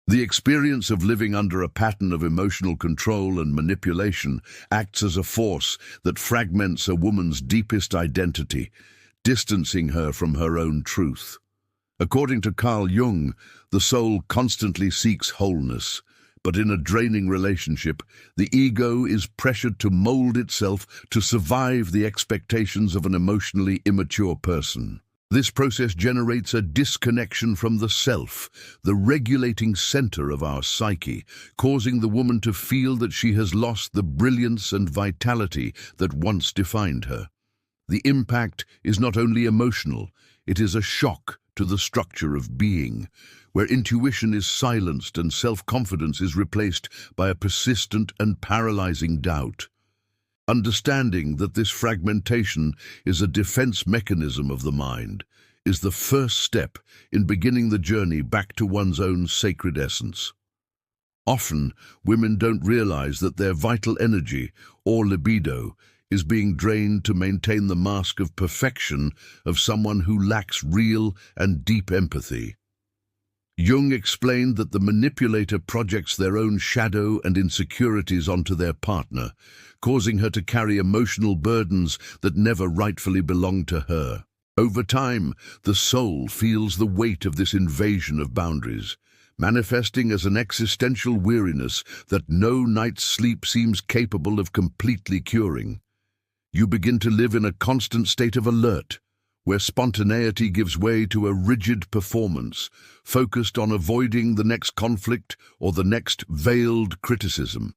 The experience of living under a pattern of emotional control and manipulation acts as a force that fragments a woman's deepest identity, distancing her from her own truth. According to Carl Jung, the soul constantly seeks wholeness, but in a draining relationship, the ego is pressured to mold itself to survive the expectations of an emotionally immature person. This process generates a disconnection from the self, the regulating center of our psyche, causing the woman to feel that she has lost the brilliance and vitality that once defined her. The impact is not only emotional, it is a shock to the structure of being, where intuition is silenced and self-confidence is replaced by a persistent and paralyzing doubt. Understanding that this fragmentation is a defense mechanism of the mind is the first step in beginning the journey back to one's own sacred essence. Often, women don't realize that their vital energy, or libido, is being drained to maintain the mask of perfection of someone who lacks real and deep empathy. Jung explained that the manipulator projects their own shadow and insecurities onto their partner, causing her to carry emotional burdens that never rightfully belonged to her. Over time, the soul feels the weight of this invasion of boundaries, manifesting as an existential weariness that no night's sleep seems capable of completely curing. You begin to live in a constant state of alert, where spontaneity gives way to a rigid performance, focused on avoiding the next conflict or the next veiled criticism.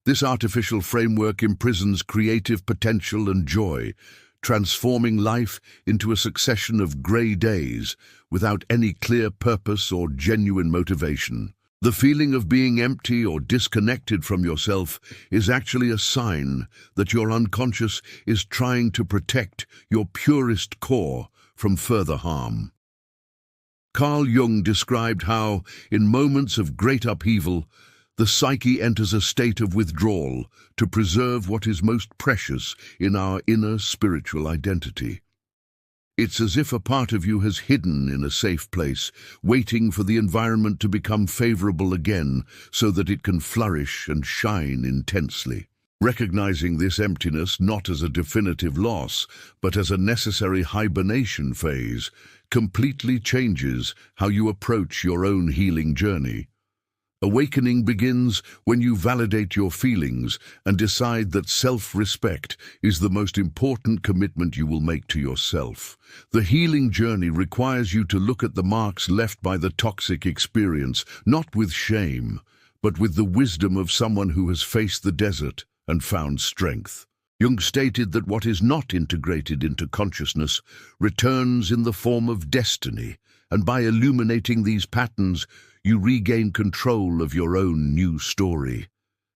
This artificial framework imprisons creative potential and joy, transforming life into a succession of grey days without any clear purpose or genuine motivation. The feeling of being empty or disconnected from yourself is actually a sign that your unconscious is trying to protect your purest core from further harm. Carl Jung described how, in moments of great upheaval, the psyche enters a state of withdrawal to preserve what is most precious in our inner spiritual identity. It's as if a part of you has hidden in a safe place, waiting for the environment to become favorable again so that it can flourish and shine intensely. Recognizing this emptiness not as a definitive loss, but as a necessary hibernation phase, completely changes how you approach your own healing journey. Awakening begins when you validate your feelings and decide that self-respect is the most important commitment you will make to yourself. The healing journey requires you to look at the marks left by the toxic experience, not with shame, but with the wisdom of someone who has faced the desert and found strength. Jung stated that what is not integrated into consciousness returns in the form of destiny, and by illuminating these patterns, you regain control of your own new story.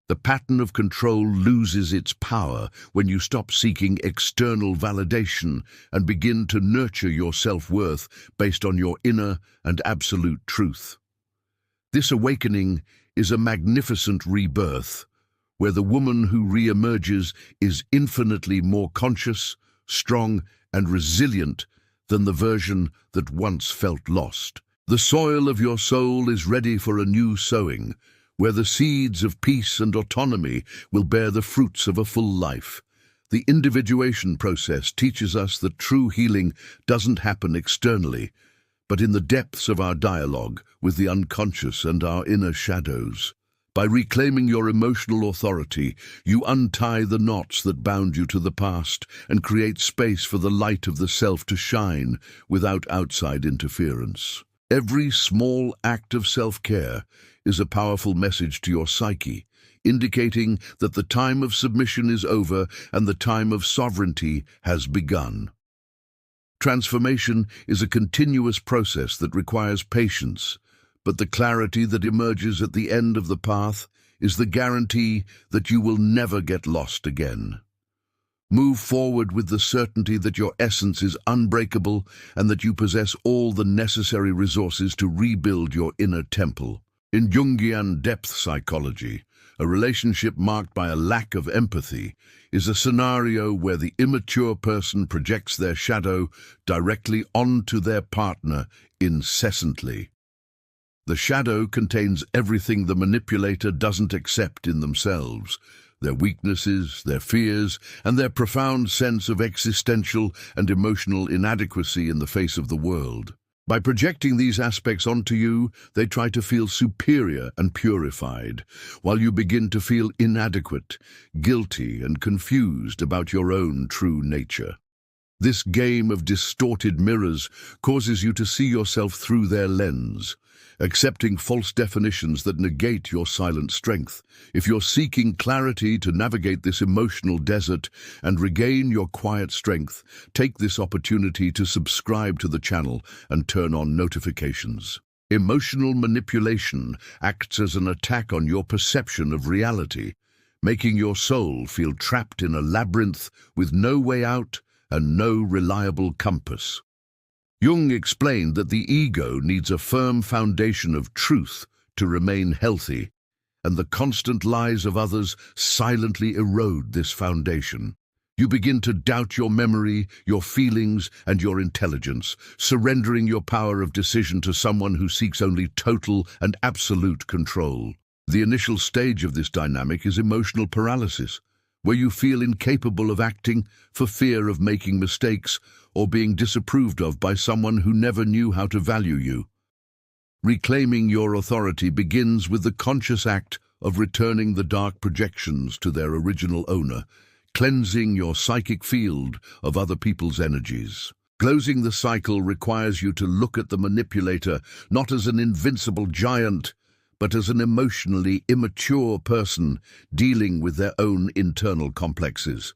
The pattern of control loses its power when you stop seeking external validation and begin to nurture your self-worth based on your inner and absolute truth. This awakening is a magnificent rebirth, where the woman who re-emerges is infinitely more conscious, strong, and resilient than the version that once felt lost. The soil of your soul is ready for a new sowing, where the seeds of peace and autonomy will bear the fruits of a full life. The individuation process teaches us that true healing doesn't happen externally, but in the depths of our dialogue with the unconscious and our inner shadows. By reclaiming your emotional authority, you untie the knots that bound you to the past and create space for the light of the self to shine without outside interference. Every small act of self-care is a powerful message to your psyche, indicating that the time of submission is over and the time of sovereignty has begun. Transformation is a continuous process that requires patience, but the clarity that emerges at the end of the path is the guarantee that you will never get lost again. Move forward with the certainty that your essence is unbreakable and that you possess all the necessary resources to rebuild your inner temple. In Jungian depth psychology, a relationship marked by a lack of empathy is a scenario where the immature person projects their shadow directly onto their partner incessantly. The shadow contains everything the manipulator doesn't accept in themselves: their weaknesses, their fears, and their profound sense of existential and emotional inadequacy in the face of the world. By projecting these aspects onto you, they try to feel superior and purified, while you begin to feel inadequate, guilty, and confused about your own true nature. This game of distorted mirrors causes you to see yourself through their lens, accepting false definitions that negate your silent strength. If you're seeking clarity to navigate this emotional desert and regain your quiet strength, take this opportunity to subscribe to the channel and turn on notifications. Emotional manipulation acts as an attack on your perception of reality, making your soul feel trapped in a labyrinth with no way out and no reliable compass. Jung explained that the ego needs a firm foundation of truth to remain healthy, and the constant lies of others silently erode this foundation. You begin to doubt your memory, your feelings, and your intelligence, surrendering your power of decision to someone who seeks only total and absolute control. The initial stage of this dynamic is emotional paralysis, where you feel incapable of acting for fear of making mistakes or being disapproved of by someone who never knew how to value you. Reclaiming your authority begins with the conscious act of returning the dark projections to their original owner, cleansing your psychic field of other people's energies. Closing the cycle requires you to look at the manipulator not as an invincible giant, but as an emotionally immature person dealing with their own internal complexes.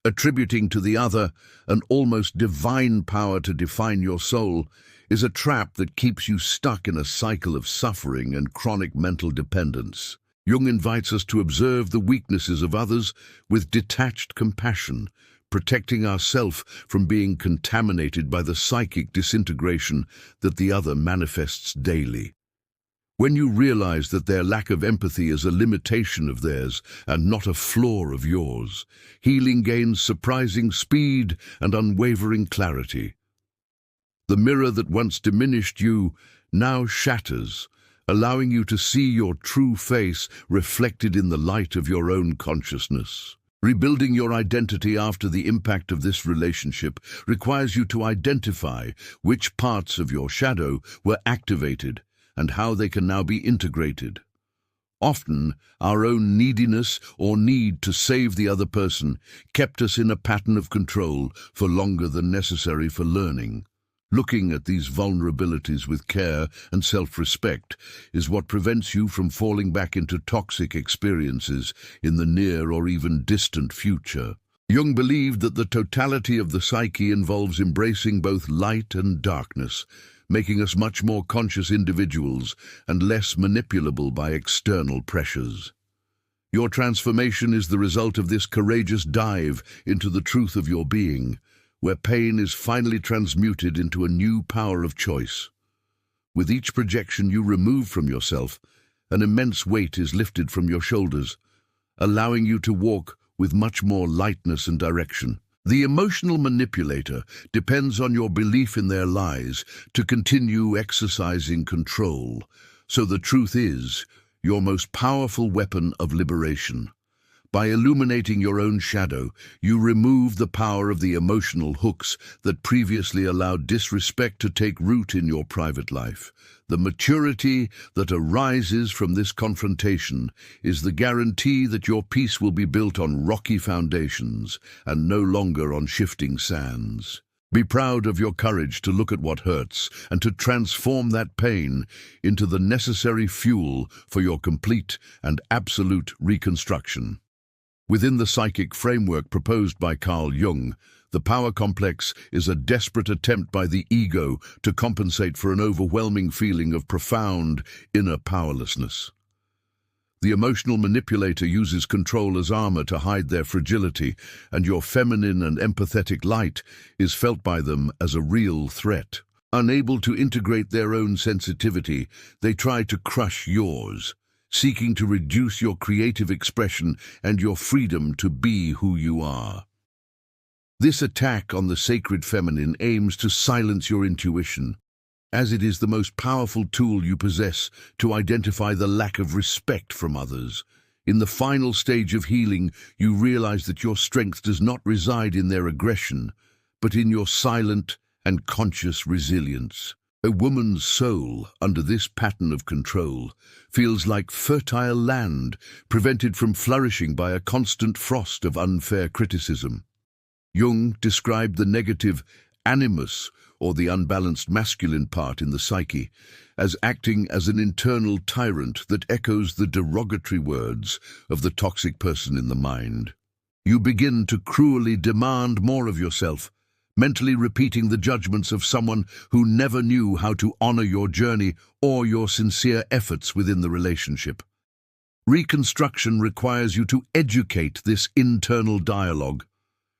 Attributing to the other an almost divine power to define your soul is a trap that keeps you stuck in a cycle of suffering and chronic mental dependence. Jung invites us to observe the weaknesses of others with detached compassion, protecting ourselves from being contaminated by the psychic disintegration that the other manifests daily. When you realize that their lack of empathy is a limitation of theirs and not a flaw of yours, healing gains surprising speed and unwavering clarity. The mirror that once diminished you now shatters, allowing you to see your true face reflected in the light of your own consciousness. Rebuilding your identity after the impact of this relationship requires you to identify which parts of your shadow were activated and how they can now be integrated. Often, our own neediness or need to save the other person kept us in a pattern of control for longer than necessary for learning. Looking at these vulnerabilities with care and self-respect is what prevents you from falling back into toxic experiences in the near or even distant future. Jung believed that the totality of the psyche involves embracing both light and darkness, making us much more conscious individuals and less manipulable by external pressures. Your transformation is the result of this courageous dive into the truth of your being, where pain is finally transmuted into a new power of choice. With each projection you remove from yourself, an immense weight is lifted from your shoulders, allowing you to walk with much more lightness and direction. The emotional manipulator depends on your belief in their lies to continue exercising control, so the truth is your most powerful weapon of liberation. By illuminating your own shadow, you remove the power of the emotional hooks that previously allowed disrespect to take root in your private life. The maturity that arises from this confrontation is the guarantee that your peace will be built on rocky foundations and no longer on shifting sands. Be proud of your courage to look at what hurts and to transform that pain into the necessary fuel for your complete and absolute reconstruction. Within the psychic framework proposed by Carl Jung, the power complex is a desperate attempt by the ego to compensate for an overwhelming feeling of profound inner powerlessness. The emotional manipulator uses control as armor to hide their fragility, and your feminine and empathetic light is felt by them as a real threat. Unable to integrate their own sensitivity, they try to crush yours, seeking to reduce your creative expression and your freedom to be who you are. This attack on the sacred feminine aims to silence your intuition, as it is the most powerful tool you possess to identify the lack of respect from others. In the final stage of healing, you realize that your strength does not reside in their aggression, but in your silent and conscious resilience. A woman's soul, under this pattern of control, feels like fertile land, prevented from flourishing by a constant frost of unfair criticism. Jung described the negative animus, or the unbalanced masculine part in the psyche, as acting as an internal tyrant that echoes the derogatory words of the toxic person in the mind. You begin to cruelly demand more of yourself, mentally repeating the judgments of someone who never knew how to honor your journey or your sincere efforts within the relationship. Reconstruction requires you to educate this internal dialogue,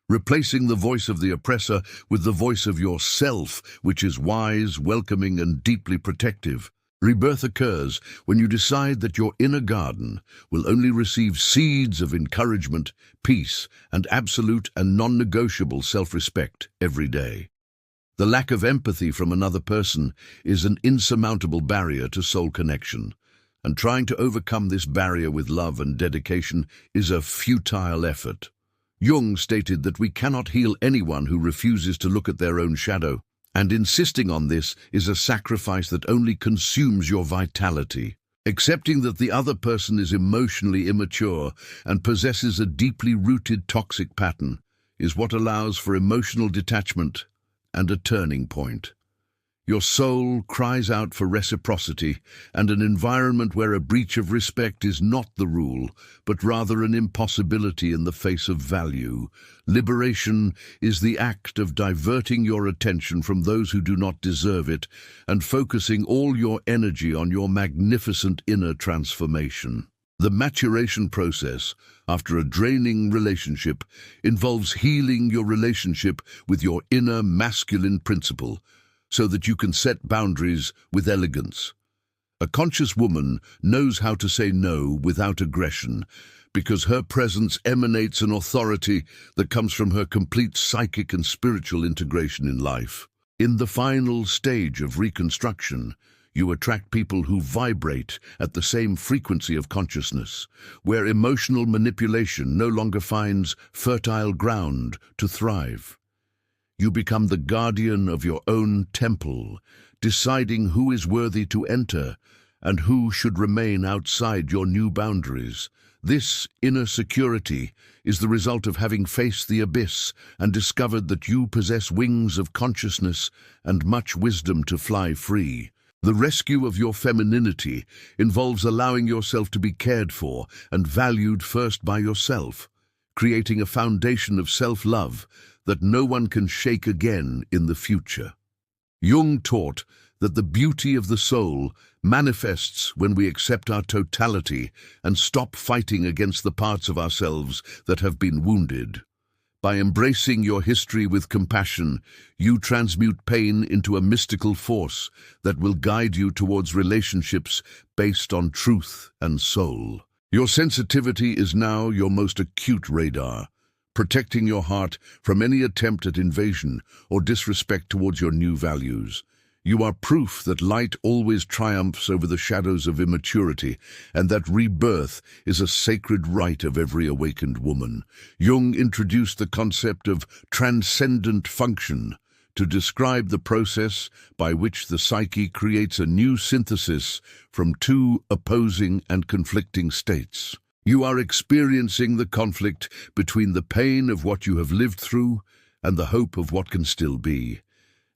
replacing the voice of the oppressor with the voice of yourself, which is wise, welcoming, and deeply protective. Rebirth occurs when you decide that your inner garden will only receive seeds of encouragement, peace, and absolute and non-negotiable self-respect every day. The lack of empathy from another person is an insurmountable barrier to soul connection, and trying to overcome this barrier with love and dedication is a futile effort. Jung stated that we cannot heal anyone who refuses to look at their own shadow, and insisting on this is a sacrifice that only consumes your vitality. Accepting that the other person is emotionally immature and possesses a deeply rooted toxic pattern is what allows for emotional detachment and a turning point. Your soul cries out for reciprocity and an environment where a breach of respect is not the rule, but rather an impossibility in the face of value. Liberation is the act of diverting your attention from those who do not deserve it and focusing all your energy on your magnificent inner transformation. The maturation process, after a draining relationship, involves healing your relationship with your inner masculine principle, so that you can set boundaries with elegance. A conscious woman knows how to say no without aggression, because her presence emanates an authority that comes from her complete psychic and spiritual integration in life. In the final stage of reconstruction, you attract people who vibrate at the same frequency of consciousness, where emotional manipulation no longer finds fertile ground to thrive. You become the guardian of your own temple, deciding who is worthy to enter and who should remain outside your new boundaries. This inner security is the result of having faced the abyss and discovered that you possess wings of consciousness and much wisdom to fly free. The rescue of your femininity involves allowing yourself to be cared for and valued first by yourself, creating a foundation of self-love that no one can shake again in the future. Jung taught that the beauty of the soul manifests when we accept our totality and stop fighting against the parts of ourselves that have been wounded. By embracing your history with compassion, you transmute pain into a mystical force that will guide you towards relationships based on truth and soul. Your sensitivity is now your most acute radar, protecting your heart from any attempt at invasion or disrespect towards your new values. You are proof that light always triumphs over the shadows of immaturity, and that rebirth is a sacred right of every awakened woman. Jung introduced the concept of transcendent function to describe the process by which the psyche creates a new synthesis from two opposing and conflicting states. You are experiencing the conflict between the pain of what you have lived through and the hope of what can still be.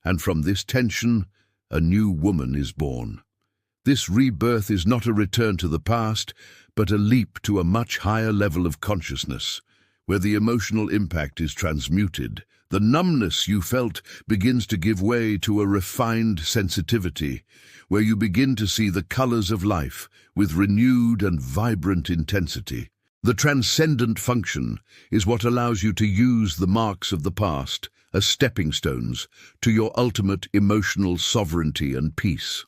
And from this tension, a new woman is born. This rebirth is not a return to the past, but a leap to a much higher level of consciousness, where the emotional impact is transmuted. The numbness you felt begins to give way to a refined sensitivity, where you begin to see the colors of life with renewed and vibrant intensity. The transcendent function is what allows you to use the marks of the past as stepping stones to your ultimate emotional sovereignty and peace.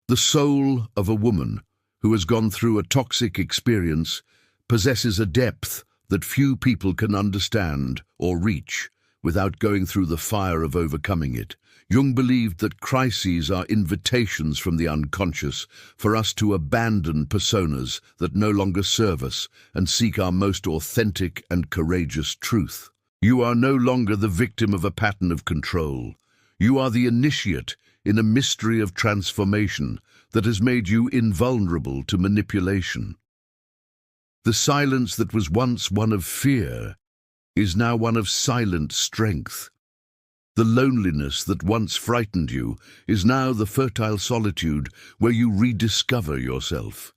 The soul of a woman who has gone through a toxic experience possesses a depth that few people can understand or reach without going through the fire of overcoming it. Jung believed that crises are invitations from the unconscious for us to abandon personas that no longer serve us and seek our most authentic and courageous truth. You are no longer the victim of a pattern of control. You are the initiate in a mystery of transformation that has made you invulnerable to manipulation. The silence that was once one of fear is now one of silent strength. The loneliness that once frightened you is now the fertile solitude where you rediscover yourself.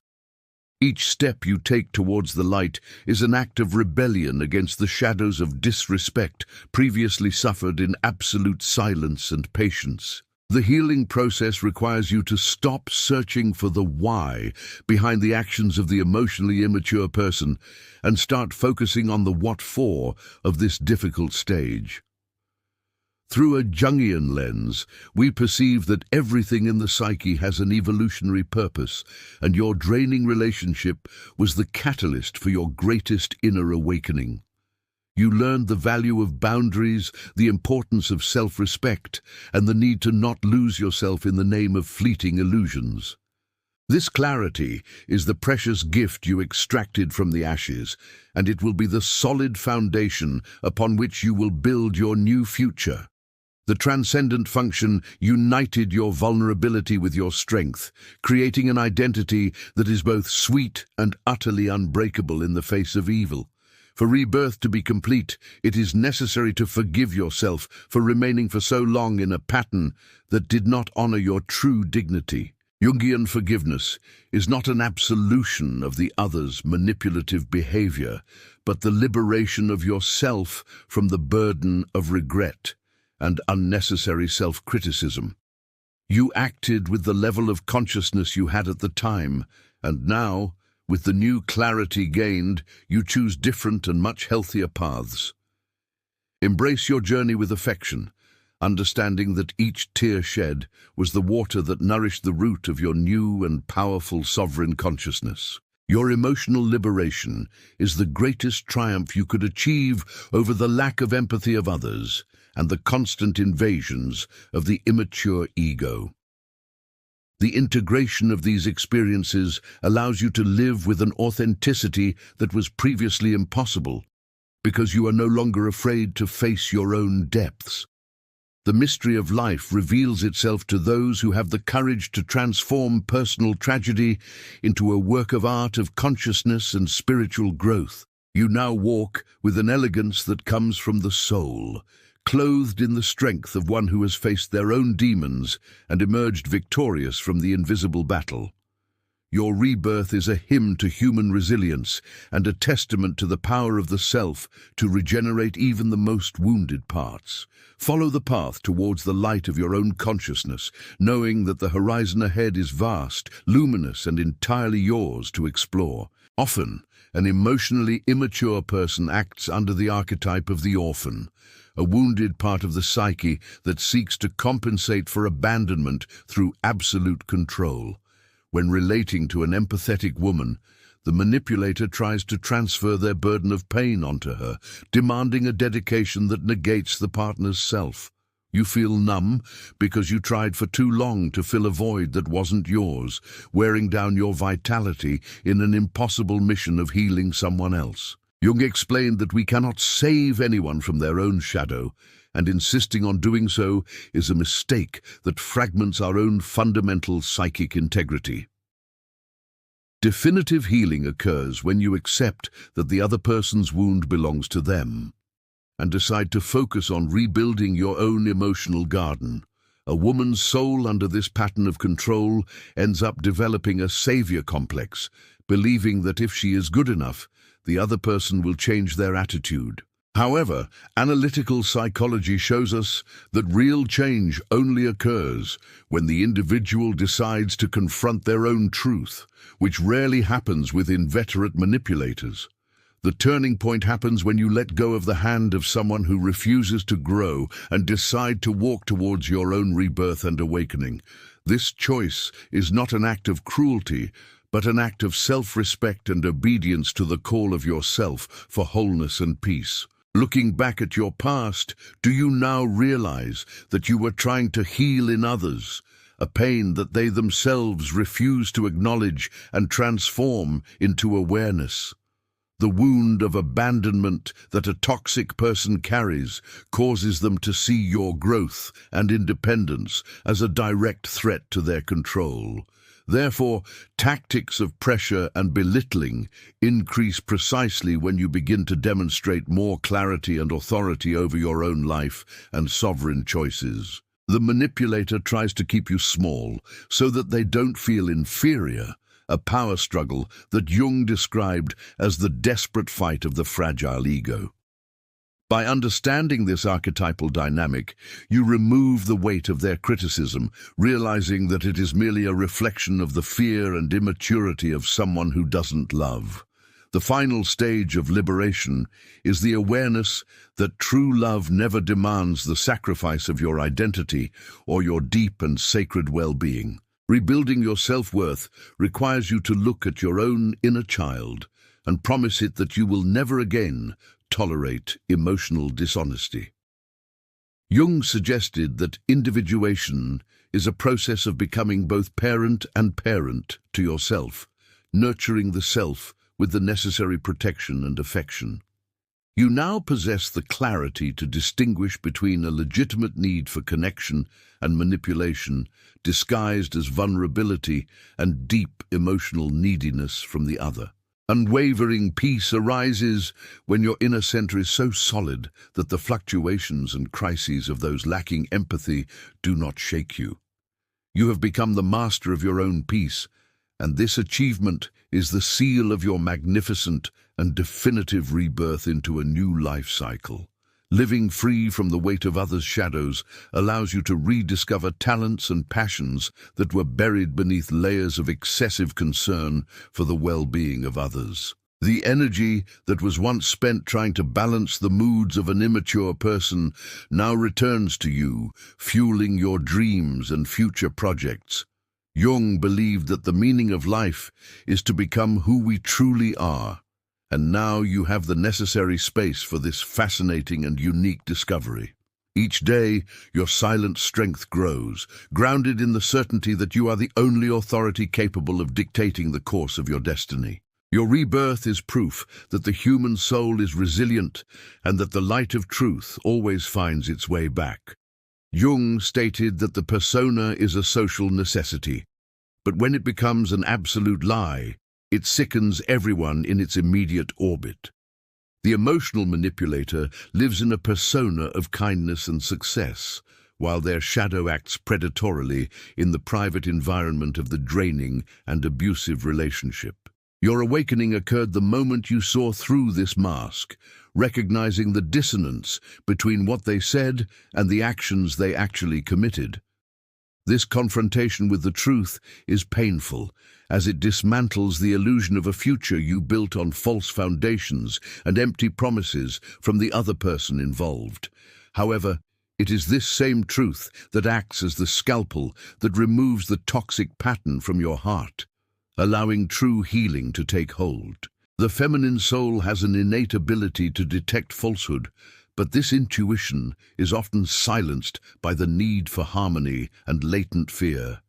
Each step you take towards the light is an act of rebellion against the shadows of disrespect previously suffered in absolute silence and patience. The healing process requires you to stop searching for the why behind the actions of the emotionally immature person and start focusing on the what for of this difficult stage. Through a Jungian lens, we perceive that everything in the psyche has an evolutionary purpose, and your draining relationship was the catalyst for your greatest inner awakening. You learned the value of boundaries, the importance of self-respect, and the need to not lose yourself in the name of fleeting illusions. This clarity is the precious gift you extracted from the ashes, and it will be the solid foundation upon which you will build your new future. The transcendent function united your vulnerability with your strength, creating an identity that is both sweet and utterly unbreakable in the face of evil. For rebirth to be complete, it is necessary to forgive yourself for remaining for so long in a pattern that did not honor your true dignity. Jungian forgiveness is not an absolution of the other's manipulative behavior, but the liberation of yourself from the burden of regret and unnecessary self-criticism. You acted with the level of consciousness you had at the time, and now, with the new clarity gained, you choose different and much healthier paths. Embrace your journey with affection, understanding that each tear shed was the water that nourished the root of your new and powerful sovereign consciousness. Your emotional liberation is the greatest triumph you could achieve over the lack of empathy of others and the constant invasions of the immature ego. The integration of these experiences allows you to live with an authenticity that was previously impossible, because you are no longer afraid to face your own depths. The mystery of life reveals itself to those who have the courage to transform personal tragedy into a work of art of consciousness and spiritual growth. You now walk with an elegance that comes from the soul, clothed in the strength of one who has faced their own demons and emerged victorious from the invisible battle. Your rebirth is a hymn to human resilience and a testament to the power of the self to regenerate even the most wounded parts. Follow the path towards the light of your own consciousness, knowing that the horizon ahead is vast, luminous, and entirely yours to explore. Often, an emotionally immature person acts under the archetype of the orphan, a wounded part of the psyche that seeks to compensate for abandonment through absolute control. When relating to an empathetic woman, the manipulator tries to transfer their burden of pain onto her, demanding a dedication that negates the partner's self. You feel numb because you tried for too long to fill a void that wasn't yours, wearing down your vitality in an impossible mission of healing someone else. Jung explained that we cannot save anyone from their own shadow, and insisting on doing so is a mistake that fragments our own fundamental psychic integrity. Definitive healing occurs when you accept that the other person's wound belongs to them, and decide to focus on rebuilding your own emotional garden. A woman's soul under this pattern of control ends up developing a savior complex, believing that if she is good enough, the other person will change their attitude. However, analytical psychology shows us that real change only occurs when the individual decides to confront their own truth, which rarely happens with inveterate manipulators. The turning point happens when you let go of the hand of someone who refuses to grow and decide to walk towards your own rebirth and awakening. This choice is not an act of cruelty, but an act of self-respect and obedience to the call of yourself for wholeness and peace. Looking back at your past, do you now realize that you were trying to heal in others a pain that they themselves refuse to acknowledge and transform into awareness? The wound of abandonment that a toxic person carries causes them to see your growth and independence as a direct threat to their control. Therefore, tactics of pressure and belittling increase precisely when you begin to demonstrate more clarity and authority over your own life and sovereign choices. The manipulator tries to keep you small so that they don't feel inferior, a power struggle that Jung described as the desperate fight of the fragile ego. By understanding this archetypal dynamic, you remove the weight of their criticism, realizing that it is merely a reflection of the fear and immaturity of someone who doesn't love. The final stage of liberation is the awareness that true love never demands the sacrifice of your identity or your deep and sacred well-being. Rebuilding your self-worth requires you to look at your own inner child and promise it that you will never again tolerate emotional dishonesty. Jung suggested that individuation is a process of becoming both parent and parent to yourself, nurturing the self with the necessary protection and affection. You now possess the clarity to distinguish between a legitimate need for connection and manipulation, disguised as vulnerability and deep emotional neediness from the other. Unwavering peace arises when your inner center is so solid that the fluctuations and crises of those lacking empathy do not shake you. You have become the master of your own peace, and this achievement is the seal of your magnificent and definitive rebirth into a new life cycle. Living free from the weight of others' shadows allows you to rediscover talents and passions that were buried beneath layers of excessive concern for the well-being of others. The energy that was once spent trying to balance the moods of an immature person now returns to you, fueling your dreams and future projects. Jung believed that the meaning of life is to become who we truly are. And now you have the necessary space for this fascinating and unique discovery. Each day, your silent strength grows, grounded in the certainty that you are the only authority capable of dictating the course of your destiny. Your rebirth is proof that the human soul is resilient and that the light of truth always finds its way back. Jung stated that the persona is a social necessity, but when it becomes an absolute lie, it sickens everyone in its immediate orbit. The emotional manipulator lives in a persona of kindness and success, while their shadow acts predatorily in the private environment of the draining and abusive relationship. Your awakening occurred the moment you saw through this mask, recognizing the dissonance between what they said and the actions they actually committed. This confrontation with the truth is painful, as it dismantles the illusion of a future you built on false foundations and empty promises from the other person involved. However, it is this same truth that acts as the scalpel that removes the toxic pattern from your heart, allowing true healing to take hold. The feminine soul has an innate ability to detect falsehood, but this intuition is often silenced by the need for harmony and latent fear.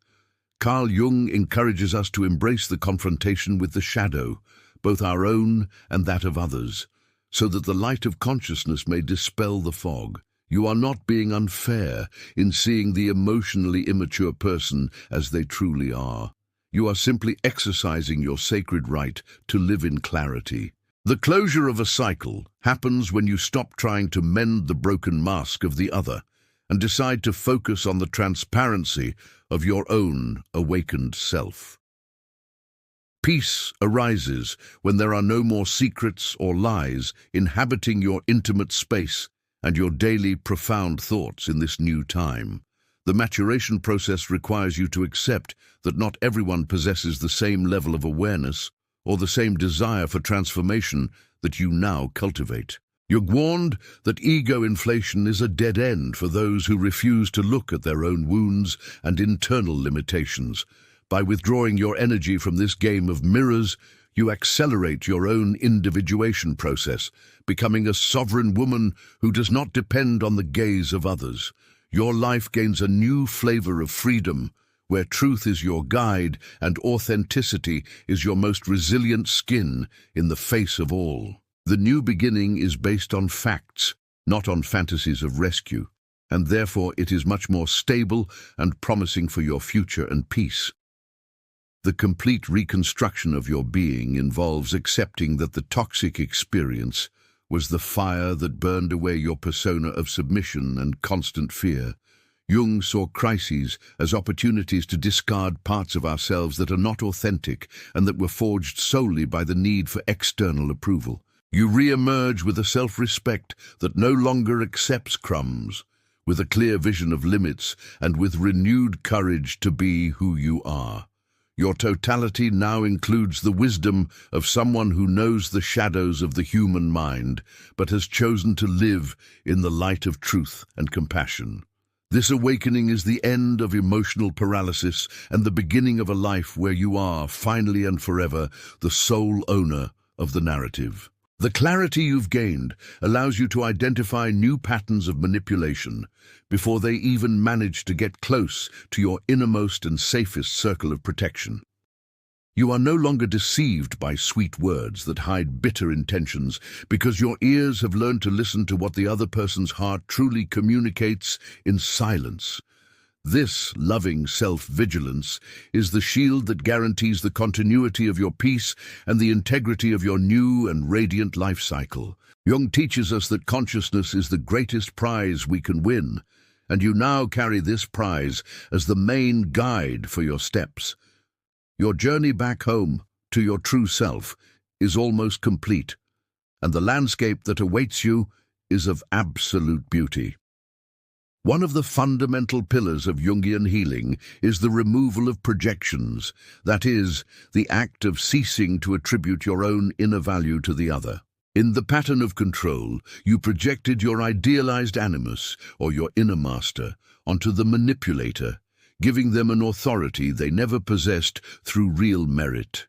Carl Jung encourages us to embrace the confrontation with the shadow, both our own and that of others, so that the light of consciousness may dispel the fog. You are not being unfair in seeing the emotionally immature person as they truly are. You are simply exercising your sacred right to live in clarity. The closure of a cycle happens when you stop trying to mend the broken mask of the other and decide to focus on the transparency of your own awakened self. Peace arises when there are no more secrets or lies inhabiting your intimate space and your daily profound thoughts in this new time. The maturation process requires you to accept that not everyone possesses the same level of awareness or the same desire for transformation that you now cultivate. You're warned that ego inflation is a dead end for those who refuse to look at their own wounds and internal limitations. By withdrawing your energy from this game of mirrors, You accelerate your own individuation process, becoming a sovereign woman who does not depend on the gaze of others. Your life gains a new flavor of freedom, where truth is your guide and authenticity is your most resilient skin in the face of all. The new beginning is based on facts, not on fantasies of rescue, and therefore it is much more stable and promising for your future and peace. The complete reconstruction of your being involves accepting that the toxic experience was the fire that burned away your persona of submission and constant fear. Jung saw crises as opportunities to discard parts of ourselves that are not authentic and that were forged solely by the need for external approval. You re-emerge with a self-respect that no longer accepts crumbs, with a clear vision of limits and with renewed courage to be who you are. Your totality now includes the wisdom of someone who knows the shadows of the human mind, but has chosen to live in the light of truth and compassion. This awakening is the end of emotional paralysis and the beginning of a life where you are, finally and forever, the sole owner of the narrative. The clarity you've gained allows you to identify new patterns of manipulation before they even manage to get close to your innermost and safest circle of protection. You are no longer deceived by sweet words that hide bitter intentions because your ears have learned to listen to what the other person's heart truly communicates in silence. This loving self-vigilance is the shield that guarantees the continuity of your peace and the integrity of your new and radiant life cycle. Jung teaches us that consciousness is the greatest prize we can win, and you now carry this prize as the main guide for your steps. Your journey back home to your true self is almost complete, and the landscape that awaits you is of absolute beauty. One of the fundamental pillars of Jungian healing is the removal of projections, that is, the act of ceasing to attribute your own inner value to the other. In the pattern of control, you projected your idealized animus, or your inner master, onto the manipulator, giving them an authority they never possessed through real merit.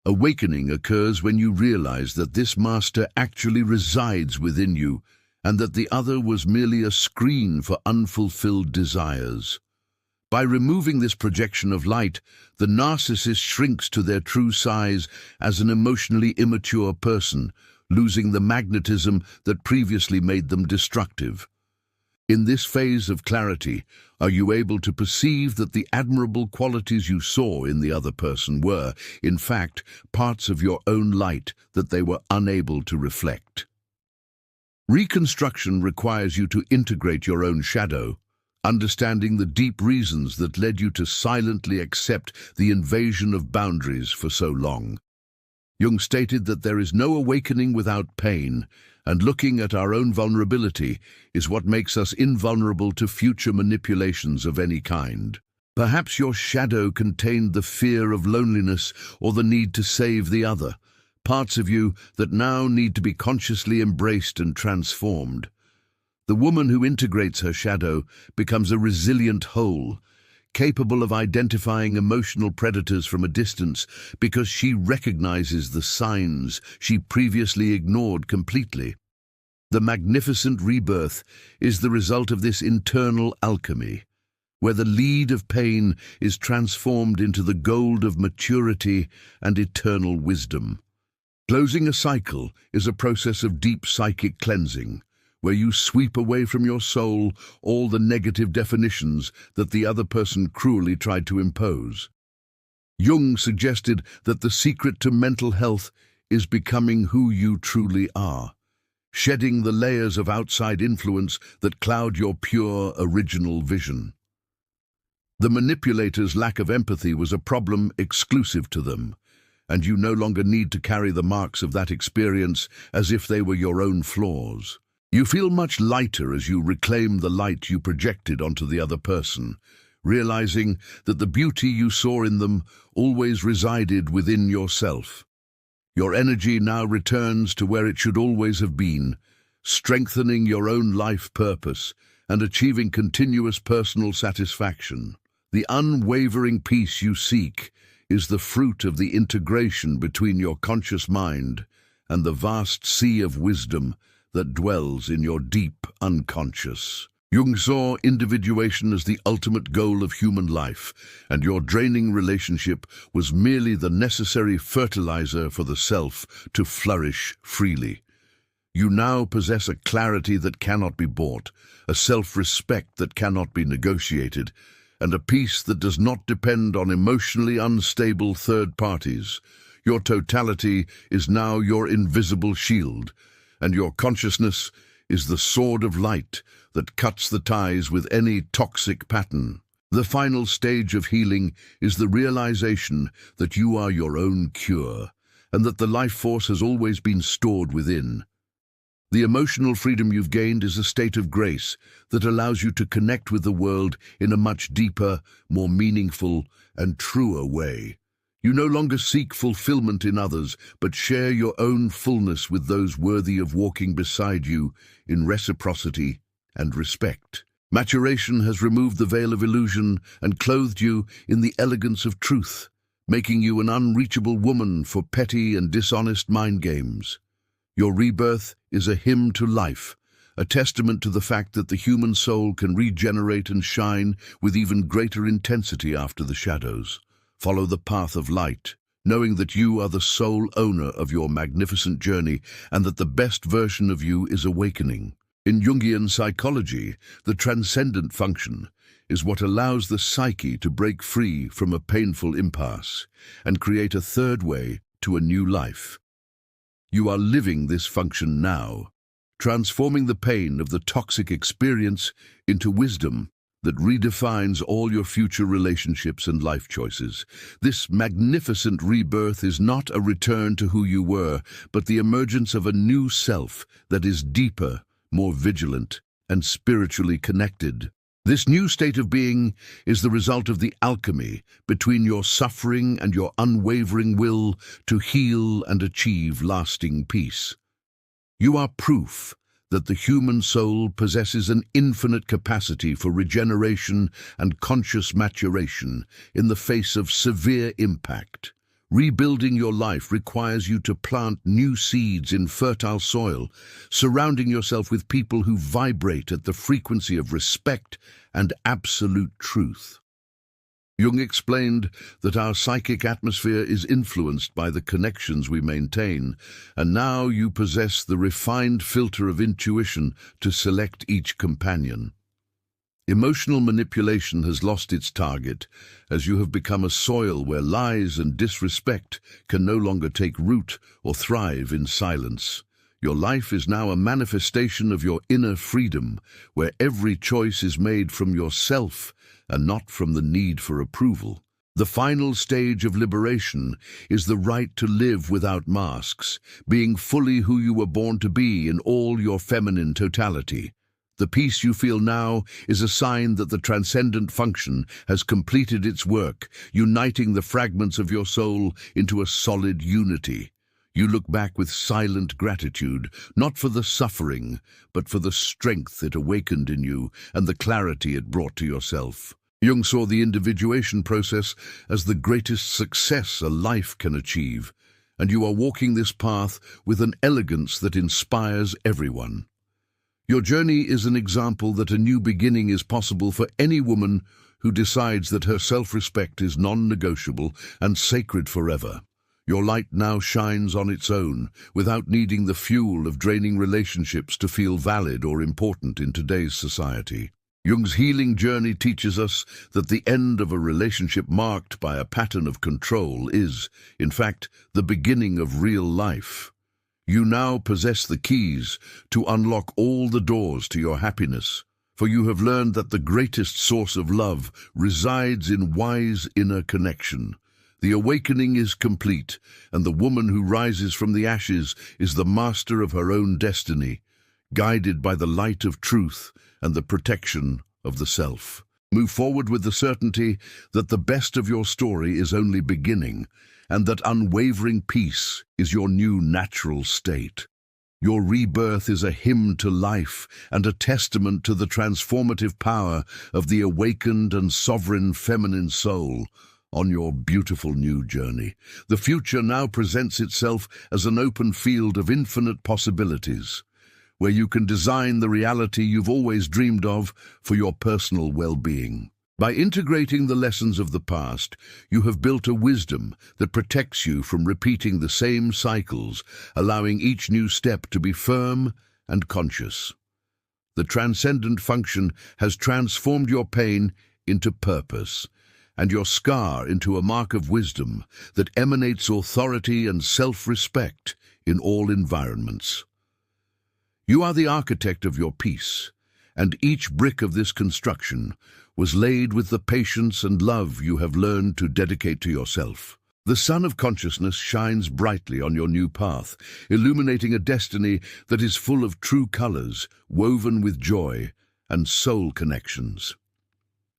Awakening occurs when you realize that this master actually resides within you, and that the other was merely a screen for unfulfilled desires. By removing this projection of light, the narcissist shrinks to their true size as an emotionally immature person, losing the magnetism that previously made them destructive. In this phase of clarity, are you able to perceive that the admirable qualities you saw in the other person were, in fact, parts of your own light that they were unable to reflect? Reconstruction requires you to integrate your own shadow, understanding the deep reasons that led you to silently accept the invasion of boundaries for so long. Jung stated that there is no awakening without pain, and looking at our own vulnerability is what makes us invulnerable to future manipulations of any kind. Perhaps your shadow contained the fear of loneliness or the need to save the other, parts of you that now need to be consciously embraced and transformed. The woman who integrates her shadow becomes a resilient whole, capable of identifying emotional predators from a distance because she recognizes the signs she previously ignored completely. The magnificent rebirth is the result of this internal alchemy, where the lead of pain is transformed into the gold of maturity and eternal wisdom. Closing a cycle is a process of deep psychic cleansing, where you sweep away from your soul all the negative definitions that the other person cruelly tried to impose. Jung suggested that the secret to mental health is becoming who you truly are, shedding the layers of outside influence that cloud your pure, original vision. The manipulator's lack of empathy was a problem exclusive to them, and you no longer need to carry the marks of that experience as if they were your own flaws. You feel much lighter as you reclaim the light you projected onto the other person, realizing that the beauty you saw in them always resided within yourself. Your energy now returns to where it should always have been, strengthening your own life purpose and achieving continuous personal satisfaction. The unwavering peace you seek is the fruit of the integration between your conscious mind and the vast sea of wisdom that dwells in your deep unconscious. Jung saw individuation as the ultimate goal of human life, and your draining relationship was merely the necessary fertilizer for the self to flourish freely. You now possess a clarity that cannot be bought, a self-respect that cannot be negotiated, and a peace that does not depend on emotionally unstable third parties. Your totality is now your invisible shield, and your consciousness is the sword of light that cuts the ties with any toxic pattern. The final stage of healing is the realization that you are your own cure, and that the life force has always been stored within. The emotional freedom you've gained is a state of grace that allows you to connect with the world in a much deeper, more meaningful, and truer way. You no longer seek fulfillment in others, but share your own fullness with those worthy of walking beside you in reciprocity and respect. Maturation has removed the veil of illusion and clothed you in the elegance of truth, making you an unreachable woman for petty and dishonest mind games. Your rebirth is a hymn to life, a testament to the fact that the human soul can regenerate and shine with even greater intensity after the shadows. Follow the path of light, knowing that you are the sole owner of your magnificent journey and that the best version of you is awakening. In Jungian psychology, the transcendent function is what allows the psyche to break free from a painful impasse and create a third way to a new life. You are living this function now, transforming the pain of the toxic experience into wisdom that redefines all your future relationships and life choices. This magnificent rebirth is not a return to who you were, but the emergence of a new self that is deeper, more vigilant, and spiritually connected. This new state of being is the result of the alchemy between your suffering and your unwavering will to heal and achieve lasting peace. You are proof that the human soul possesses an infinite capacity for regeneration and conscious maturation in the face of severe impact. Rebuilding your life requires you to plant new seeds in fertile soil, surrounding yourself with people who vibrate at the frequency of respect and absolute truth. Jung explained that our psychic atmosphere is influenced by the connections we maintain, and now you possess the refined filter of intuition to select each companion. Emotional manipulation has lost its target, as you have become a soil where lies and disrespect can no longer take root or thrive in silence. Your life is now a manifestation of your inner freedom, where every choice is made from yourself and not from the need for approval. The final stage of liberation is the right to live without masks, being fully who you were born to be in all your feminine totality. The peace you feel now is a sign that the transcendent function has completed its work, uniting the fragments of your soul into a solid unity. You look back with silent gratitude, not for the suffering, but for the strength it awakened in you and the clarity it brought to yourself. Jung saw the individuation process as the greatest success a life can achieve, and you are walking this path with an elegance that inspires everyone. Your journey is an example that a new beginning is possible for any woman who decides that her self-respect is non-negotiable and sacred forever. Your light now shines on its own, without needing the fuel of draining relationships to feel valid or important in today's society. Jung's healing journey teaches us that the end of a relationship marked by a pattern of control is, in fact, the beginning of real life. You now possess the keys to unlock all the doors to your happiness, for you have learned that the greatest source of love resides in wise inner connection. The awakening is complete, and the woman who rises from the ashes is the master of her own destiny, guided by the light of truth and the protection of the self. Move forward with the certainty that the best of your story is only beginning, and that unwavering peace is your new natural state. Your rebirth is a hymn to life and a testament to the transformative power of the awakened and sovereign feminine soul, on your beautiful new journey. The future now presents itself as an open field of infinite possibilities, where you can design the reality you've always dreamed of for your personal well-being. By integrating the lessons of the past, you have built a wisdom that protects you from repeating the same cycles, allowing each new step to be firm and conscious. The transcendent function has transformed your pain into purpose, and your scar into a mark of wisdom that emanates authority and self-respect in all environments. You are the architect of your peace, and each brick of this construction was laid with the patience and love you have learned to dedicate to yourself. The sun of consciousness shines brightly on your new path, illuminating a destiny that is full of true colors, woven with joy and soul connections.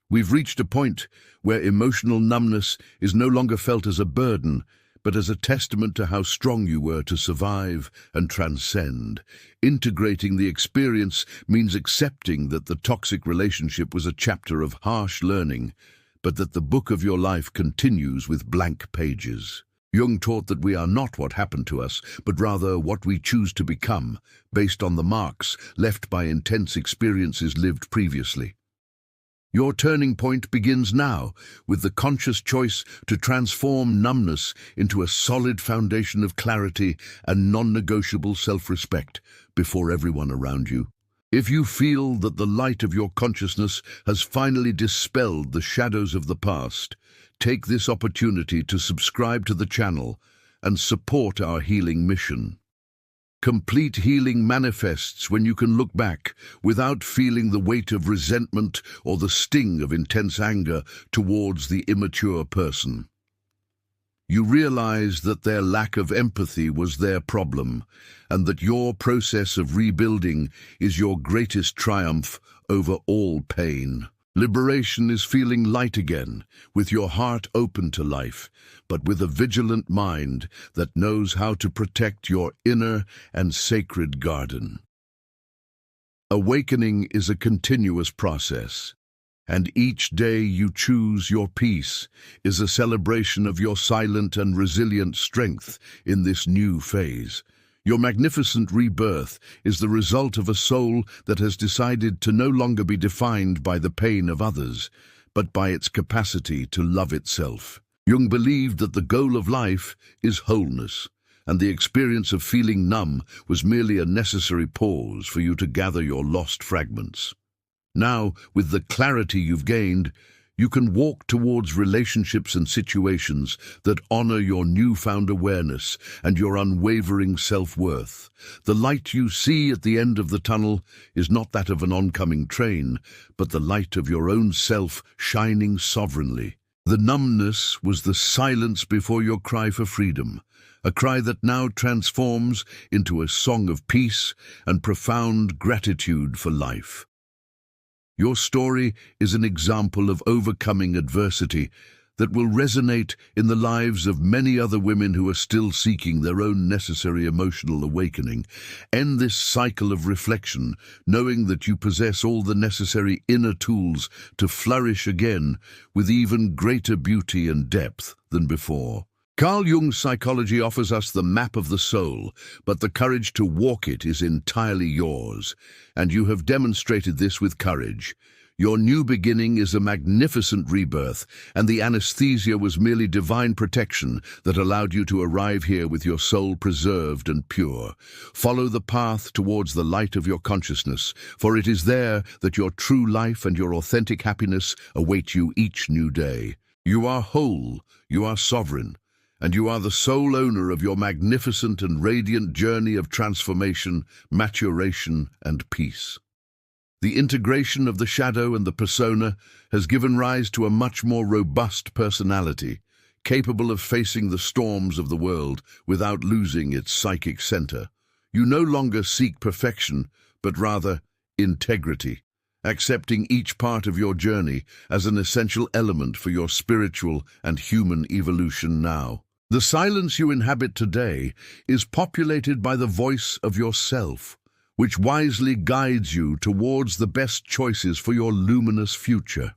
We've reached a point where emotional numbness is no longer felt as a burden, but as a testament to how strong you were to survive and transcend. Integrating the experience means accepting that the toxic relationship was a chapter of harsh learning, but that the book of your life continues with blank pages. Jung taught that we are not what happened to us, but rather what we choose to become, based on the marks left by intense experiences lived previously. Your turning point begins now, with the conscious choice to transform numbness into a solid foundation of clarity and non-negotiable self-respect before everyone around you. If you feel that the light of your consciousness has finally dispelled the shadows of the past, take this opportunity to subscribe to the channel and support our healing mission. Complete healing manifests when you can look back without feeling the weight of resentment or the sting of intense anger towards the immature person. You realize that their lack of empathy was their problem, and that your process of rebuilding is your greatest triumph over all pain. Liberation is feeling light again, with your heart open to life, but with a vigilant mind that knows how to protect your inner and sacred garden. Awakening is a continuous process, and each day you choose your peace is a celebration of your silent and resilient strength in this new phase. Your magnificent rebirth is the result of a soul that has decided to no longer be defined by the pain of others, but by its capacity to love itself. Jung believed that the goal of life is wholeness, and the experience of feeling numb was merely a necessary pause for you to gather your lost fragments. Now, with the clarity you've gained, you can walk towards relationships and situations that honor your newfound awareness and your unwavering self-worth. The light you see at the end of the tunnel is not that of an oncoming train, but the light of your own self shining sovereignly. The numbness was the silence before your cry for freedom, a cry that now transforms into a song of peace and profound gratitude for life. Your story is an example of overcoming adversity that will resonate in the lives of many other women who are still seeking their own necessary emotional awakening. End this cycle of reflection, knowing that you possess all the necessary inner tools to flourish again with even greater beauty and depth than before. Carl Jung's psychology offers us the map of the soul, but the courage to walk it is entirely yours, and you have demonstrated this with courage. Your new beginning is a magnificent rebirth, and the anesthesia was merely divine protection that allowed you to arrive here with your soul preserved and pure. Follow the path towards the light of your consciousness, for it is there that your true life and your authentic happiness await you each new day. You are whole, you are sovereign, and you are the sole owner of your magnificent and radiant journey of transformation, maturation, and peace. The integration of the shadow and the persona has given rise to a much more robust personality, capable of facing the storms of the world without losing its psychic center. You no longer seek perfection, but rather integrity, accepting each part of your journey as an essential element for your spiritual and human evolution now. The silence you inhabit today is populated by the voice of yourself, which wisely guides you towards the best choices for your luminous future.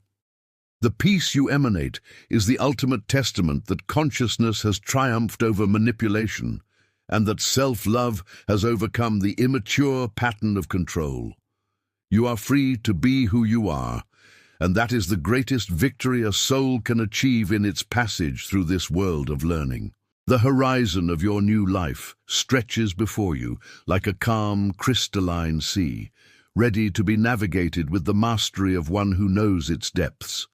The peace you emanate is the ultimate testament that consciousness has triumphed over manipulation, and that self-love has overcome the immature pattern of control. You are free to be who you are, and that is the greatest victory a soul can achieve in its passage through this world of learning. The horizon of your new life stretches before you like a calm, crystalline sea, ready to be navigated with the mastery of one who knows its depths.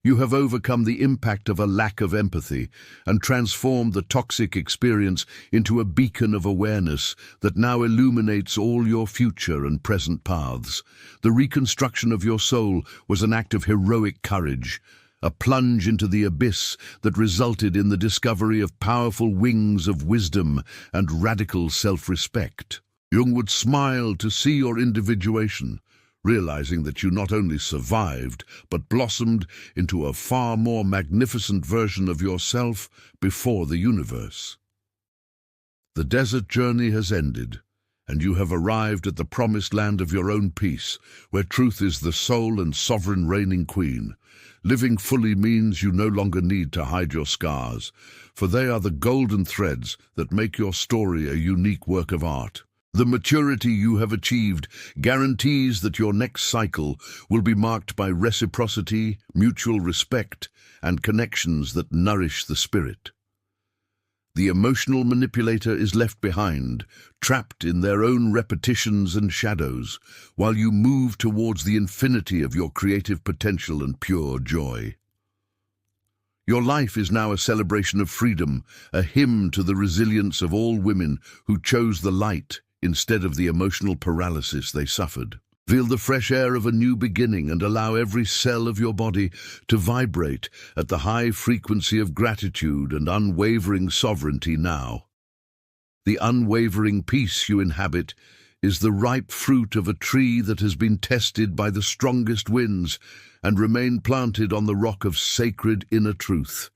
You have overcome the impact of a lack of empathy and transformed the toxic experience into a beacon of awareness that now illuminates all your future and present paths. The reconstruction of your soul was an act of heroic courage, a plunge into the abyss that resulted in the discovery of powerful wings of wisdom and radical self-respect. Jung would smile to see your individuation, realizing that you not only survived, but blossomed into a far more magnificent version of yourself before the universe. The desert journey has ended, and you have arrived at the promised land of your own peace, where truth is the sole and sovereign reigning queen. Living fully means you no longer need to hide your scars, for they are the golden threads that make your story a unique work of art. The maturity you have achieved guarantees that your next cycle will be marked by reciprocity, mutual respect, and connections that nourish the spirit. The emotional manipulator is left behind, trapped in their own repetitions and shadows, while you move towards the infinity of your creative potential and pure joy. Your life is now a celebration of freedom, a hymn to the resilience of all women who chose the light instead of the emotional paralysis they suffered. Feel the fresh air of a new beginning and allow every cell of your body to vibrate at the high frequency of gratitude and unwavering sovereignty now. The unwavering peace you inhabit is the ripe fruit of a tree that has been tested by the strongest winds and remained planted on the rock of sacred inner truth.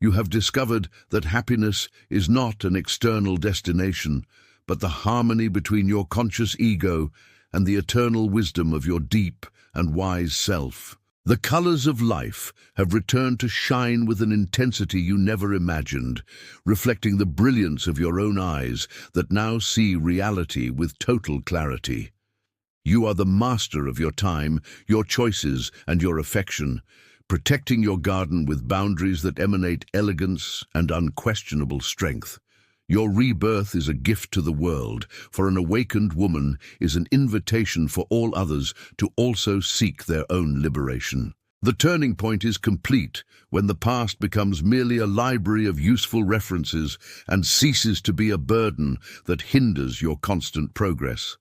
You have discovered that happiness is not an external destination, but the harmony between your conscious ego and the eternal wisdom of your deep and wise self. The colors of life have returned to shine with an intensity you never imagined, reflecting the brilliance of your own eyes that now see reality with total clarity. You are the master of your time, your choices, and your affection, protecting your garden with boundaries that emanate elegance and unquestionable strength. Your rebirth is a gift to the world, for an awakened woman is an invitation for all others to also seek their own liberation. The turning point is complete when the past becomes merely a library of useful references and ceases to be a burden that hinders your constant progress.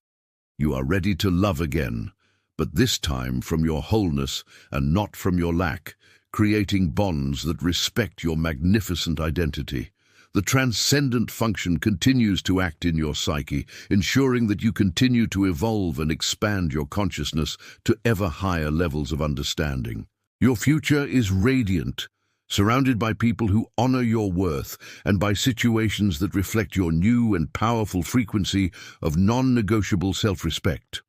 You are ready to love again, but this time from your wholeness and not from your lack, creating bonds that respect your magnificent identity. The transcendent function continues to act in your psyche, ensuring that you continue to evolve and expand your consciousness to ever higher levels of understanding. Your future is radiant, surrounded by people who honor your worth and by situations that reflect your new and powerful frequency of non-negotiable self-respect.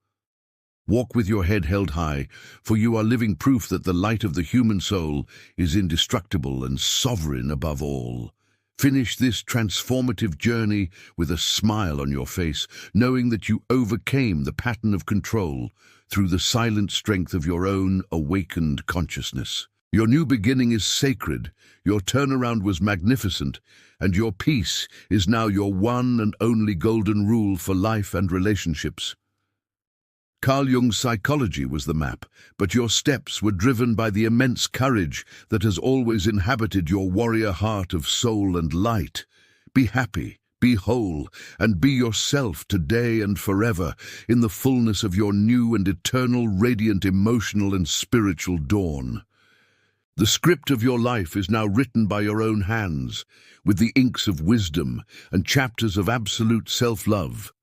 Walk with your head held high, for you are living proof that the light of the human soul is indestructible and sovereign above all. Finish this transformative journey with a smile on your face, knowing that you overcame the pattern of control through the silent strength of your own awakened consciousness. Your new beginning is sacred, your turnaround was magnificent, and your peace is now your one and only golden rule for life and relationships. Carl Jung's psychology was the map, but your steps were driven by the immense courage that has always inhabited your warrior heart of soul and light. Be happy, be whole, and be yourself today and forever in the fullness of your new and eternal radiant emotional and spiritual dawn. The script of your life is now written by your own hands, with the inks of wisdom and chapters of absolute self-love.